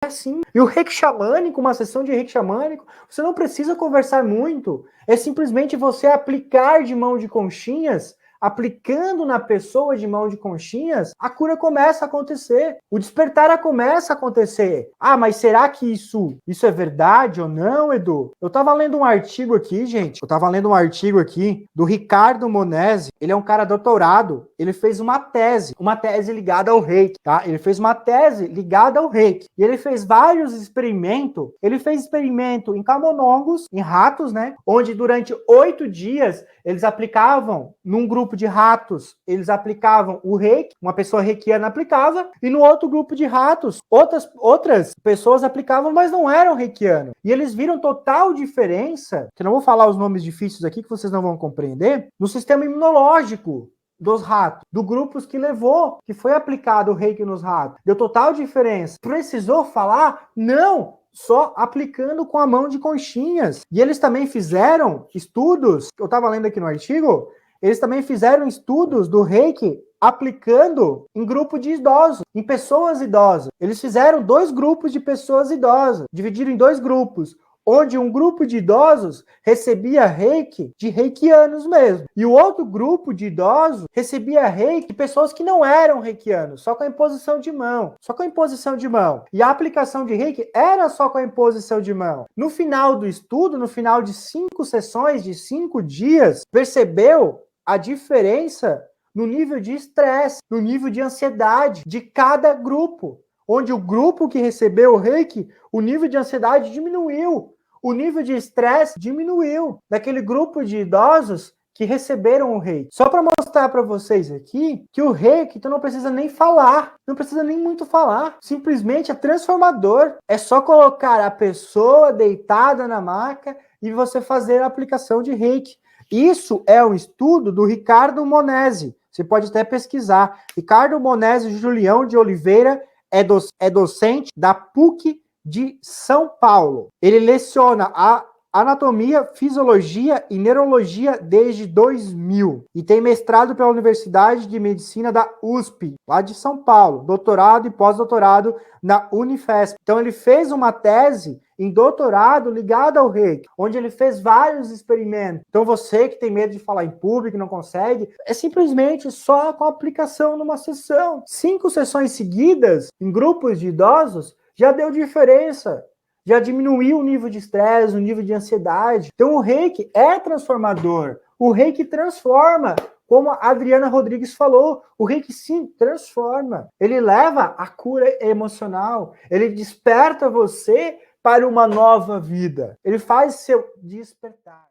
assim. E o reiki xamânico, uma sessão de reiki xamânico, você não precisa conversar muito. É simplesmente você aplicar de mão de conchinhas, aplicando na pessoa de mão de conchinhas, a cura começa a acontecer. O despertar começa a acontecer. Ah, mas será que isso é verdade ou não, Edu? Eu tava lendo um artigo aqui, gente. Eu tava lendo um artigo aqui do Ricardo Monesi. Ele é um cara doutorado. Ele fez uma tese ligada ao reiki, tá? Ele fez uma tese ligada ao reiki. E ele fez vários experimentos. Ele fez experimento em camundongos, em ratos, né? Onde durante 8 dias eles aplicavam num grupo de ratos, eles aplicavam o reiki, uma pessoa reikiana aplicava, e no outro grupo de ratos, outras pessoas aplicavam, mas não eram reikianos. E eles viram total diferença, que eu não vou falar os nomes difíceis aqui, que vocês não vão compreender, no sistema imunológico dos ratos, do grupos que levou, que foi aplicado o reiki nos ratos. Deu total diferença. Precisou falar? Não! Só aplicando com a mão de conchinhas. E eles também fizeram estudos, eu estava lendo aqui no artigo, eles também fizeram estudos do reiki aplicando em grupo de idosos, em pessoas idosas. Eles fizeram 2 grupos de pessoas idosas, dividiram em 2 grupos, onde um grupo de idosos recebia reiki de reikianos mesmo, e o outro grupo de idosos recebia reiki de pessoas que não eram reikianos, só com a imposição de mão, e a aplicação de reiki era só com a imposição de mão. No final do estudo, no final de 5 sessões, de 5 dias, percebeu a diferença no nível de estresse, no nível de ansiedade de cada grupo, onde o grupo que recebeu o reiki, o nível de ansiedade diminuiu, o nível de estresse diminuiu, daquele grupo de idosos que receberam o reiki. Só para mostrar para vocês aqui que o reiki, tu não precisa nem falar, não precisa nem muito falar, simplesmente é transformador. É só colocar a pessoa deitada na maca e você fazer a aplicação de reiki. Isso é um estudo do Ricardo Monesi. Você pode até pesquisar. Ricardo Monesi Julião de Oliveira é docente da PUC de São Paulo. Ele leciona a anatomia, fisiologia e neurologia desde 2000 e tem mestrado pela Universidade de Medicina da USP, lá de São Paulo, doutorado e pós-doutorado na Unifesp. Então ele fez uma tese em doutorado ligada ao reiki, onde ele fez vários experimentos. Então você que tem medo de falar em público, não consegue, é simplesmente só com a aplicação numa sessão. 5 sessões seguidas em grupos de idosos já deu diferença. Já diminuiu o nível de estresse, o nível de ansiedade. Então o reiki é transformador. O reiki transforma. Como a Adriana Rodrigues falou, o reiki sim transforma. Ele leva a cura emocional. Ele desperta você para uma nova vida. Ele faz seu despertar.